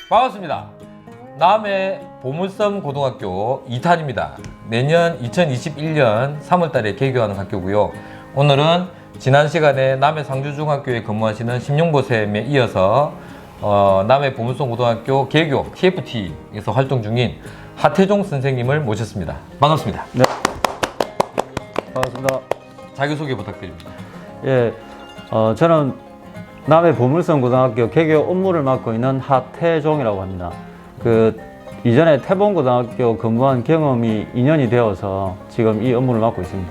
반갑습니다. 남해 보물섬 고등학교 2탄입니다. 내년 2021년 3월달에 개교하는 학교고요. 오늘은 지난 시간에 남해 상주중학교에 근무하시는 심용보쌤에 이어서 남해 보물섬 고등학교 개교 TFT에서 활동 중인 하태종 선생님을 모셨습니다. 반갑습니다. 네. 반갑습니다. 자기소개 부탁드립니다. 예, 저는 남해 보물섬 고등학교 개교 업무를 맡고 있는 하태종이라고 합니다. 이전에 태봉고등학교 근무한 경험이 2년이 되어서 지금 이 업무를 맡고 있습니다.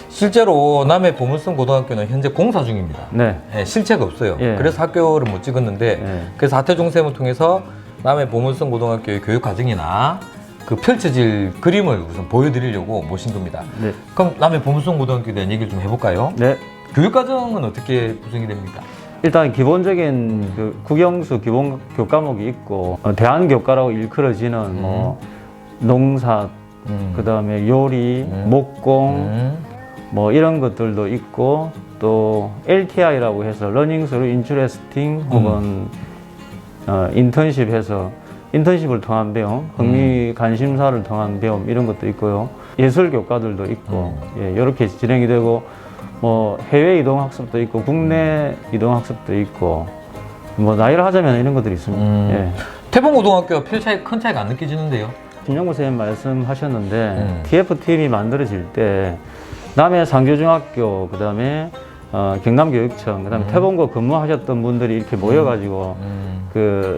실제로 남해 보물섬 고등학교는 현재 공사 중입니다. 네. 네, 실체가 없어요. 예. 그래서 학교를 못 찍었는데 예. 그래서 하태종 쌤을 통해서 남해 보물섬 고등학교의 교육 과정이나 그 펼쳐질 그림을 우선 보여드리려고 모신 겁니다. 네. 그럼 남해 보물섬 고등학교에 대한 얘기를 좀 해볼까요? 네. 교육 과정은 어떻게 구성이 됩니까? 일단 기본적인 국영수 기본 교과목이 있고, 대안교과라고 일컬어지는 뭐 농사, 그 다음에 요리, 목공, 뭐 이런 것들도 있고, 또 LTI라고 해서 러닝 스루 인트레스팅 혹은 인턴십 해서 인턴십을 통한 배움, 흥미 관심사를 통한 배움 이런 것도 있고요. 예술 교과들도 있고, 예, 이렇게 진행이 되고, 뭐 해외 이동 학습도 있고, 국내 이동 학습도 있고, 뭐 나이를 하자면 이런 것들이 있습니다. 예. 태봉고등학교와 큰 차이가 안 느껴지는데요? 김영구 선생님 말씀하셨는데 TF팀이 만들어질 때 남해 상주중학교, 그 다음에 경남교육청, 그 다음에 태봉고 근무하셨던 분들이 이렇게 모여가지고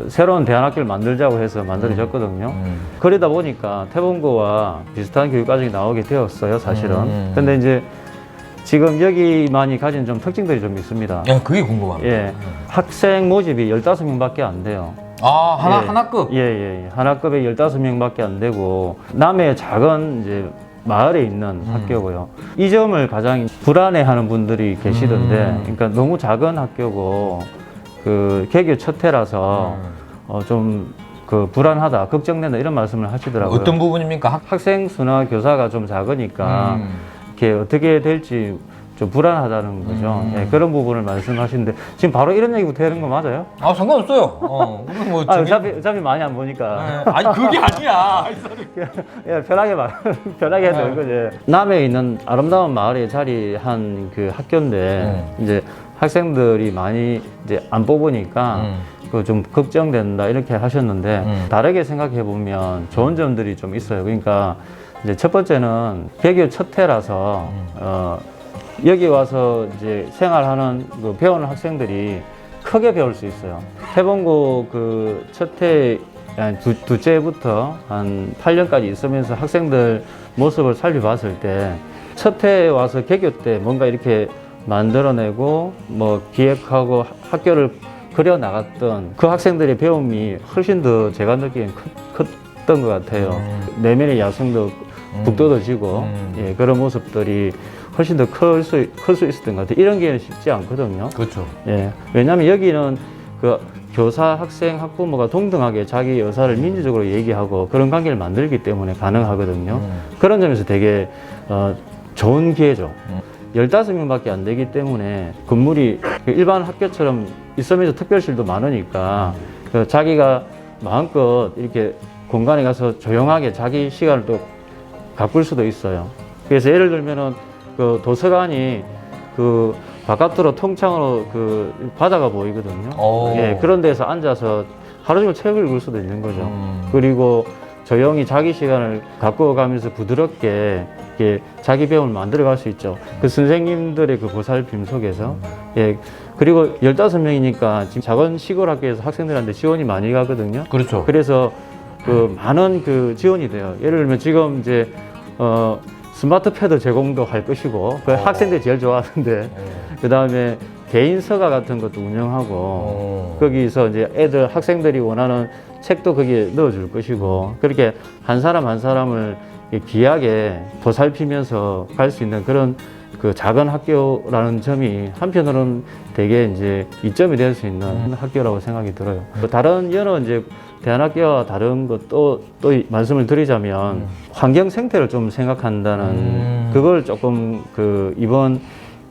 새로운 대안학교를 만들자고 해서 만들어졌거든요. 그러다 보니까 태봉고와 비슷한 교육과정이 나오게 되었어요, 사실은. 근데 이제 지금 여기만이 가진 좀 특징들이 좀 있습니다. 야, 그게 궁금합니다. 예. 학생 모집이 15명밖에 안 돼요. 아, 예. 하나급? 예. 하나급에 15명밖에 안 되고, 남해 작은 이제 마을에 있는 학교고요. 이 점을 가장 불안해하는 분들이 계시던데, 그러니까 너무 작은 학교고, 개교 첫 해라서 좀 불안하다, 걱정된다 이런 말씀을 하시더라고요. 어떤 부분입니까? 학생 수나 교사가 좀 작으니까 이렇게 어떻게 될지 좀 불안하다는 거죠. 예, 그런 부분을 말씀하시는데 지금 바로 이런 얘기부터 하는 거 맞아요? 아, 상관없어요. 우리 뭐 어차피 많이 안 보니까. 아니, 그게 아니야. 예, 편하게 해도 되는 거지. 남해에 있는 아름다운 마을에 자리한 학교인데 이제 학생들이 많이 이제 안 뽑으니까 좀 걱정된다 이렇게 하셨는데 다르게 생각해 보면 좋은 점들이 좀 있어요. 그러니까 이제 첫 번째는 개교 첫 해라서 여기 와서 이제 생활하는 배우는 학생들이 크게 배울 수 있어요. 태봉고 첫 해 두째 해부터 한 8년까지 있으면서 학생들 모습을 살펴봤을 때 첫 해 와서 개교 때 뭔가 이렇게 만들어내고 뭐 기획하고 학교를 그려 나갔던 그 학생들의 배움이 훨씬 더 제가 느끼기엔 컸던 것 같아요. 내면의 야성도 북돋아지고 예, 그런 모습들이 훨씬 더 클 수 있었던 것 같아요. 이런 게 쉽지 않거든요. 그렇죠. 예, 왜냐하면 여기는 교사, 학생, 학부모가 동등하게 자기 의사를 민주적으로 얘기하고 그런 관계를 만들기 때문에 가능하거든요. 그런 점에서 되게 좋은 기회죠. 15명밖에 안 되기 때문에 건물이 일반 학교처럼 있으면서 특별실도 많으니까 자기가 마음껏 이렇게 공간에 가서 조용하게 자기 시간을 또 가꿀 수도 있어요. 그래서 예를 들면은 도서관이 바깥으로 통창으로 바다가 보이거든요. 예, 그런 데서 앉아서 하루 종일 책을 읽을 수도 있는 거죠. 그리고 조용히 자기 시간을 가꾸어가면서 부드럽게 이렇게 자기 배움을 만들어갈 수 있죠. 선생님들의 보살핌 속에서. 예, 그리고 15명이니까 지금 작은 시골 학교에서 학생들한테 지원이 많이 가거든요. 그렇죠. 그래서 많은 지원이 돼요. 예를 들면 지금 이제 스마트 패드 제공도 할 것이고 학생들이 제일 좋아하는데 그 다음에 개인 서가 같은 것도 운영하고 거기서 이제 학생들이 원하는 책도 거기에 넣어줄 것이고 그렇게 한 사람 한 사람을 귀하게 보살피면서 갈 수 있는 그런 작은 학교라는 점이 한편으로는 되게 이제 이점이 될 수 있는 학교라고 생각이 들어요. 다른 여러 이제 대안학교와 다른 것도 또 말씀을 드리자면 환경 생태를 좀 생각한다는 그걸 조금 이번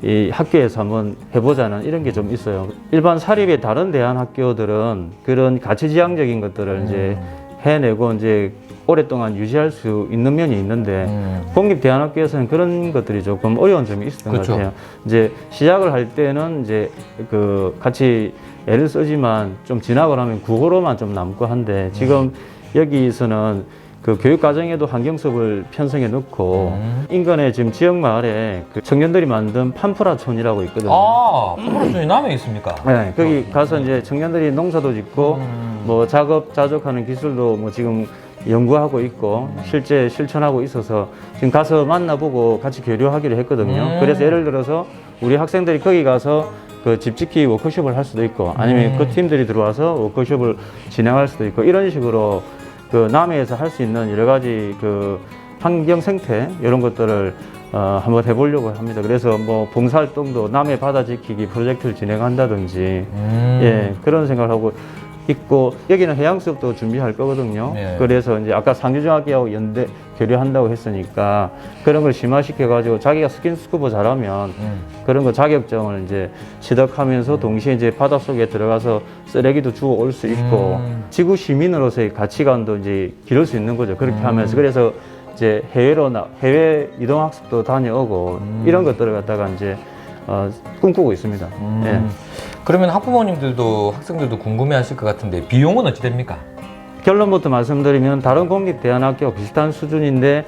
이 학교에서 한번 해보자는 이런 게 좀 있어요. 일반 사립의 다른 대안학교들은 그런 가치지향적인 것들을 이제 해내고 이제 오랫동안 유지할 수 있는 면이 있는데 공립대안학교에서는 그런 것들이 조금 어려운 점이 있었던 그렇죠. 것 같아요. 이제 시작을 할 때는 이제 그 같이 애를 쓰지만 좀 지나고 나면 국어로만 좀 남고 한데 지금 여기서는 그 교육과정에도 환경수업을 편성해 놓고 인근에 지금 지역 마을에 그 청년들이 만든 판프라촌이라고 있거든요. 아, 판프라촌이 남해 있습니까? 네, 거기 가서 이제 청년들이 농사도 짓고 뭐 작업 자족하는 기술도 뭐 지금 연구하고 있고 실제 실천하고 있어서 지금 가서 만나보고 같이 교류하기로 했거든요. 그래서 예를 들어서 우리 학생들이 거기 가서 그 집짓기 워크숍을 할 수도 있고 아니면 그 팀들이 들어와서 워크숍을 진행할 수도 있고 이런 식으로 그 남해에서 할 수 있는 여러 가지 그 환경 생태 이런 것들을 한번 해보려고 합니다. 그래서 뭐 봉사활동도 남해 바다 지키기 프로젝트를 진행한다든지 예 그런 생각을 하고 있고 여기는 해양 수업도 준비할 거거든요. 네. 그래서 이제 아까 상주중학교하고 연대 교류한다고 했으니까 그런 걸 심화시켜 가지고 자기가 스킨스쿠버 잘하면 그런 거 자격증을 이제 취득하면서 동시에 이제 바닷속에 들어가서 쓰레기도 주워 올 수 있고 지구 시민으로서의 가치관도 이제 기를 수 있는 거죠. 그렇게 하면서 그래서 이제 해외 이동 학습도 다녀오고 이런 것들을 갖다가 이제 꿈꾸고 있습니다. 예. 그러면 학부모님들도 학생들도 궁금해하실 것 같은데 비용은 어찌 됩니까? 결론부터 말씀드리면 다른 공립대안학교와 비슷한 수준인데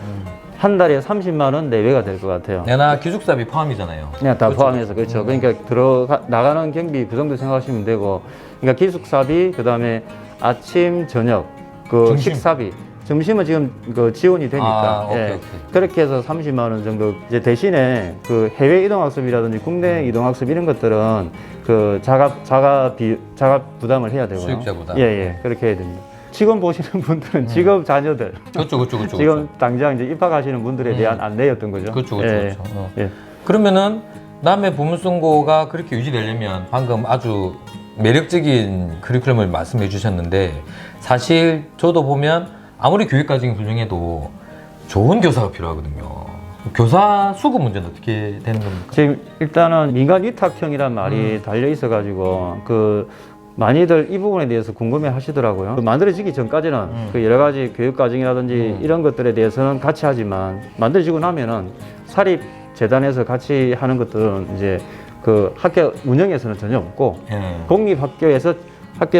한 달에 30만 원 내외가 될 것 같아요. 내나 기숙사비 포함이잖아요. 네, 다 포함해서 그렇죠. 그러니까 나가는 경비 그 정도 생각하시면 되고, 그러니까 기숙사비, 그 다음에 아침, 저녁, 그 점심. 식사비. 점심은 지금 그 지원이 되니까 오케이, 예. 오케이. 그렇게 해서 30만 원 정도 이제 대신에 그 해외 이동 학습이라든지 국내 이동 학습 이런 것들은 그 자가 부담을 해야 되고요. 수익자 부담. 예, 그렇게 해야 됩니다. 지금 보시는 분들은 직업 자녀들 그렇죠. 지금 당장 이제 입학하시는 분들에 대한 안내였던 거죠. 그렇죠. 예. 예. 그러면은 남해 보문성고가 그렇게 유지되려면 방금 아주 매력적인 커리큘럼을 말씀해 주셨는데 사실 저도 보면 아무리 교육과정이 훌륭해도 좋은 교사가 필요하거든요. 교사 수급 문제는 어떻게 되는 겁니까? 지금 일단은 민간 위탁형이란 말이 달려 있어가지고 그 많이들 이 부분에 대해서 궁금해 하시더라고요. 그 만들어지기 전까지는 그 여러 가지 교육과정이라든지 이런 것들에 대해서는 같이 하지만 만들어지고 나면은 사립재단에서 같이 하는 것들은 이제 그 학교 운영에서는 전혀 없고 공립학교에서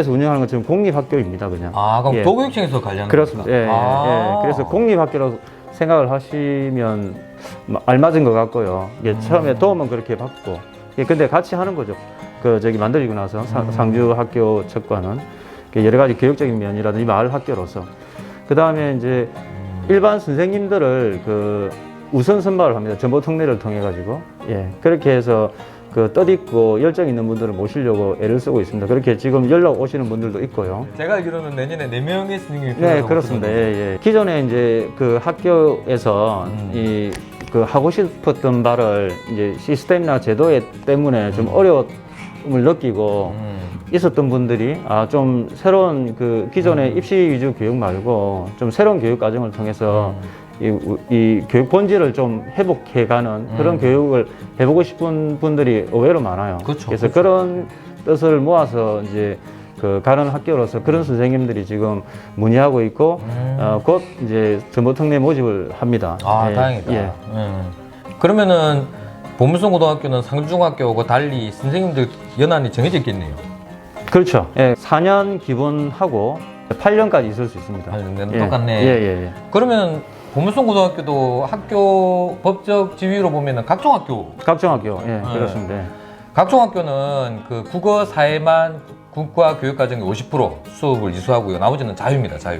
운영하는 것처럼 공립학교입니다, 그냥. 아, 그럼 예. 도교육청에서 관리하는 그렇습니다. 겁니까? 예. 그래서 공립학교로 생각을 하시면 알맞은 것 같고요. 이게 처음에 도움은 그렇게 받고, 예, 근데 같이 하는 거죠. 그 저기 만들어지고 나서 상주 학교 측과는 여러 가지 교육적인 면이라든지 마을 학교로서 그 다음에 이제 일반 선생님들을 그 우선 선발을 합니다. 정보 특례를 통해 가지고 예 그렇게 해서 그 뜻있고 열정 있는 분들을 모시려고 애를 쓰고 있습니다. 그렇게 지금 연락 오시는 분들도 있고요. 제가 알기로는 내년에 4명의 스님이 네, 그렇습니다. 예. 기존에 이제 그 학교에서 이 그 하고 싶었던 바를 이제 시스템이나 제도 때문에 좀 어려움을 느끼고 있었던 분들이 좀 새로운 그 기존의 입시 위주 교육 말고 좀 새로운 교육 과정을 통해서 이 교육 본질을 좀 회복해가는 그런 교육을 해보고 싶은 분들이 의외로 많아요. 그렇죠, 그래서 그렇죠. 그런 뜻을 모아서 이제 그 가는 학교로서 그런 선생님들이 지금 문의하고 있고 곧 이제 정보특례 모집을 합니다. 아, 예, 다행이다. 예. 그러면은 보문성고등학교는 상주중학교하고 달리 선생님들 연한이 정해져 있겠네요. 그렇죠. 예, 4년 기본하고 8년까지 있을 수 있습니다. 8년 예. 똑같네. 예. 그러면 보문성고등학교도 학교 법적 지위로 보면은 각종학교. 각종학교, 예, 그렇습니다. 각종학교는 그 국어 사회만 국가 교육과정의 50% 수업을 이수하고요. 나머지는 자유입니다. 자유.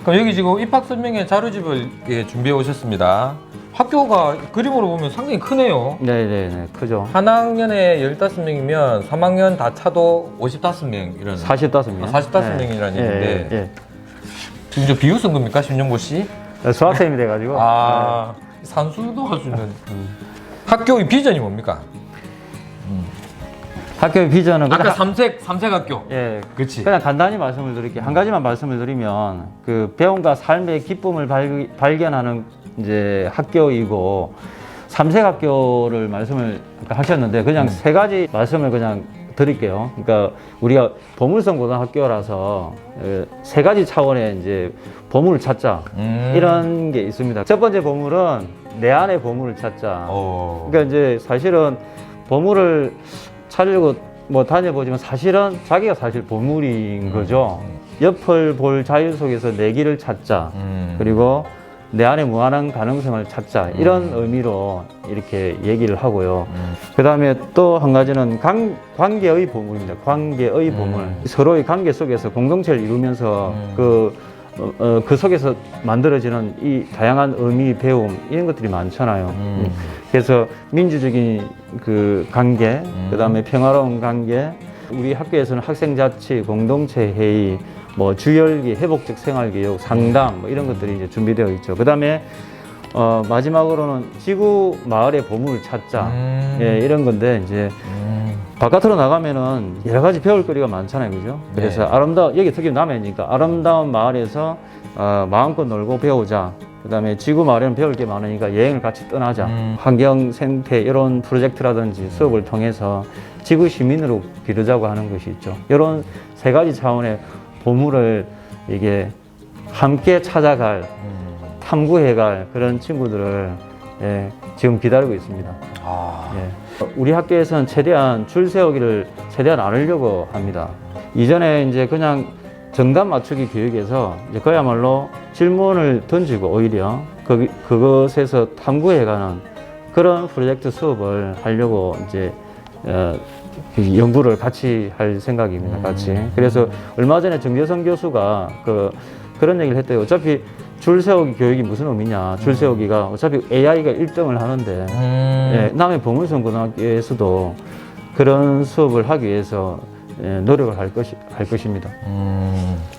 그럼 여기 지금 입학 설명회 자료집을 준비해 오셨습니다. 학교가 그림으로 보면 상당히 크네요. 네, 크죠. 한 학년에 15명이면 3학년 다 차도 55명 이런 45명. 45명이라는 얘기인데 예. 지금 저 비웃은 겁니까? 신용보 씨? 수학생이 돼가지고. 산수도 할 수 있는 학교의 비전이 뭡니까? 학교의 비전은 아까 삼색 학교. 예, 그렇지. 그냥 간단히 말씀을 드릴게요. 한 가지만 말씀을 드리면 그 배움과 삶의 기쁨을 발견하는 이제 학교이고 삼색 학교를 말씀을 하셨는데 그냥 세 가지 말씀을 그냥 드릴게요. 그러니까 우리가 보물성 고등학교라서 세 가지 차원의 이제 보물을 찾자 이런 게 있습니다. 첫 번째 보물은 내 안의 보물을 찾자. 그러니까 이제 사실은 보물을 찾으려고 뭐 다녀보지만 사실은 자기가 사실 보물인 거죠. 옆을 볼 자유 속에서 내 길을 찾자. 그리고 내 안에 무한한 가능성을 찾자. 이런 의미로 이렇게 얘기를 하고요. 그 다음에 또 한 가지는 관계의 보물입니다. 관계의 보물. 서로의 관계 속에서 공동체를 이루면서 그 속에서 만들어지는 이 다양한 의미, 배움, 이런 것들이 많잖아요. 그래서 민주적인 그 관계, 그 다음에 평화로운 관계, 우리 학교에서는 학생자치, 공동체 회의, 뭐 주열기, 회복적 생활교육, 상담 뭐 이런 것들이 이제 준비되어 있죠. 그 다음에 마지막으로는 지구 마을의 보물을 찾자. 예, 이런 건데 이제 바깥으로 나가면은 여러 가지 배울 거리가 많잖아요, 그죠? 그래서 여기 특히 남해니까 아름다운 마을에서 마음껏 놀고 배우자. 그 다음에 지구 마을에는 배울 게 많으니까 여행을 같이 떠나자. 환경, 생태 이런 프로젝트라든지 수업을 통해서 지구 시민으로 기르자고 하는 것이 있죠. 이런 세 가지 차원의 보물을 이게 함께 찾아갈, 탐구해갈 그런 친구들을 지금 기다리고 있습니다. 우리 학교에서는 최대한 줄 세우기를 최대한 안 하려고 합니다. 이전에 이제 그냥 정답 맞추기 교육에서 이제 그야말로 질문을 던지고 오히려 그것에서 탐구해가는 그런 프로젝트 수업을 하려고 이제 연구를 같이 할 생각입니다. 같이. 그래서 얼마 전에 정재성 교수가 그런 얘기를 했대요. 어차피 줄 세우기 교육이 무슨 의미냐. 줄 세우기가 어차피 AI가 1등을 하는데 남해 보물성 고등학교에서도 그런 수업을 하기 위해서 노력을 할 것입니다.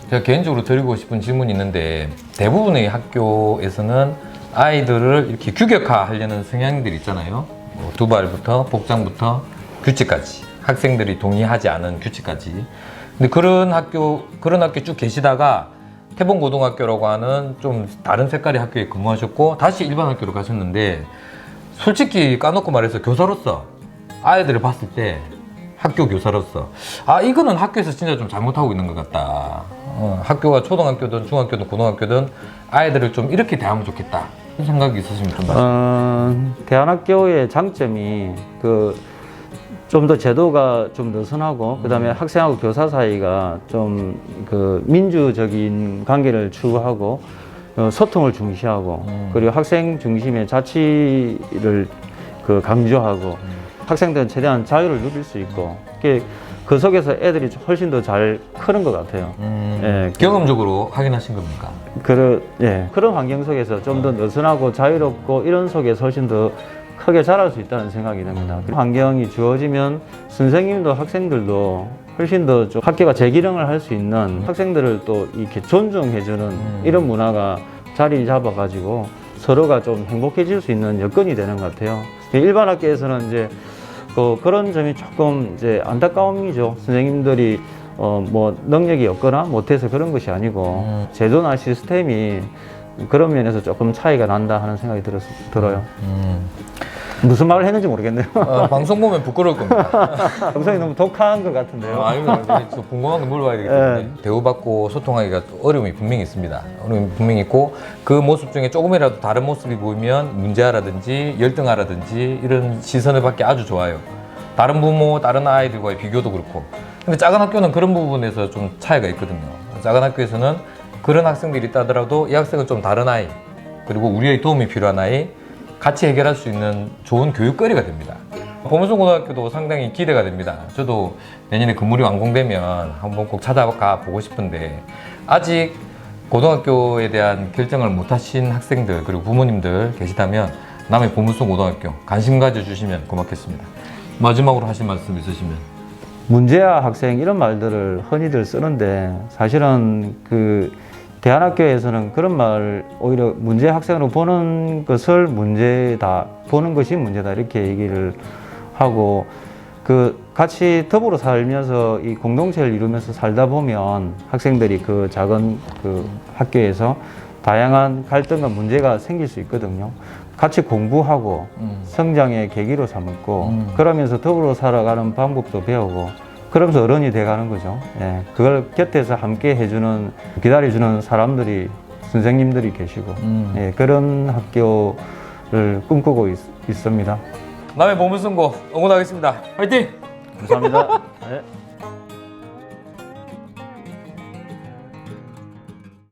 제가 개인적으로 드리고 싶은 질문이 있는데 대부분의 학교에서는 아이들을 이렇게 규격화하려는 성향들이 있잖아요. 뭐 두발부터 복장부터 규칙까지 학생들이 동의하지 않은 규칙까지. 근데 그런 학교 쭉 계시다가 태봉고등학교라고 하는 좀 다른 색깔의 학교에 근무하셨고 다시 일반 학교로 가셨는데 솔직히 까놓고 말해서 교사로서 아이들을 봤을 때 학교 교사로서 이거는 학교에서 진짜 좀 잘못하고 있는 것 같다. 학교가 초등학교든 중학교든 고등학교든 아이들을 좀 이렇게 대하면 좋겠다. 그런 생각이 있으시면 좀 말씀해 주세요. 대한학교의 장점이 좀 더 제도가 좀 느슨하고 그다음에 학생하고 교사 사이가 좀 민주적인 관계를 추구하고 소통을 중시하고 그리고 학생 중심의 자치를 강조하고 학생들은 최대한 자유를 누릴 수 있고 그 속에서 애들이 훨씬 더 잘 크는 것 같아요. 경험적으로 확인하신 겁니까? 그런 환경 속에서 좀 더 느슨하고 자유롭고 이런 속에서 훨씬 더 크게 자랄 수 있다는 생각이 듭니다. 환경이 주어지면 선생님도 학생들도 훨씬 더 좀 학교가 재기능을 할 수 있는 학생들을 또 이렇게 존중해주는 이런 문화가 자리 잡아가지고 서로가 좀 행복해질 수 있는 여건이 되는 것 같아요. 일반 학교에서는 이제 그런 점이 조금 이제 안타까움이죠. 선생님들이 뭐 능력이 없거나 못해서 그런 것이 아니고 제도나 시스템이 그런 면에서 조금 차이가 난다 하는 생각이 들어요. 무슨 말을 했는지 모르겠네요. 방송 보면 부끄러울 겁니다. 방송이 너무 독한 것 같은데요. 아니면 궁금한 거 물어봐야 되기 때문에 대우받고 소통하기가 어려움이 분명히 있습니다. 어려움이 분명히 있고 그 모습 중에 조금이라도 다른 모습이 보이면 문제아라든지 열등하라든지 이런 시선을 받기 아주 좋아요. 다른 부모, 다른 아이들과의 비교도 그렇고. 근데 작은 학교는 그런 부분에서 좀 차이가 있거든요. 작은 학교에서는 그런 학생들이 있다더라도 이 학생은 좀 다른 아이, 그리고 우리의 도움이 필요한 아이, 같이 해결할 수 있는 좋은 교육거리가 됩니다. 보물성 고등학교도 상당히 기대가 됩니다. 저도 내년에 건물이 완공되면 한번 꼭 찾아가 보고 싶은데 아직 고등학교에 대한 결정을 못 하신 학생들 그리고 부모님들 계시다면 남해 보물성 고등학교 관심 가져주시면 고맙겠습니다. 마지막으로 하실 말씀 있으시면. 문제아 학생 이런 말들을 흔히들 쓰는데 사실은 대한학교에서는 그런 말을 오히려 문제 학생으로 보는 것을 문제다, 보는 것이 문제다 이렇게 얘기를 하고 같이 더불어 살면서 이 공동체를 이루면서 살다 보면 학생들이 그 작은 학교에서 다양한 갈등과 문제가 생길 수 있거든요. 같이 공부하고 성장의 계기로 삼고 그러면서 더불어 살아가는 방법도 배우고 그러면서 어른이 돼가는 거죠. 예, 그걸 곁에서 함께 해주는 기다려주는 사람들이 선생님들이 계시고 예, 그런 학교를 꿈꾸고 있습니다. 남해 보문선고 응원하겠습니다. 화이팅! 감사합니다. 네.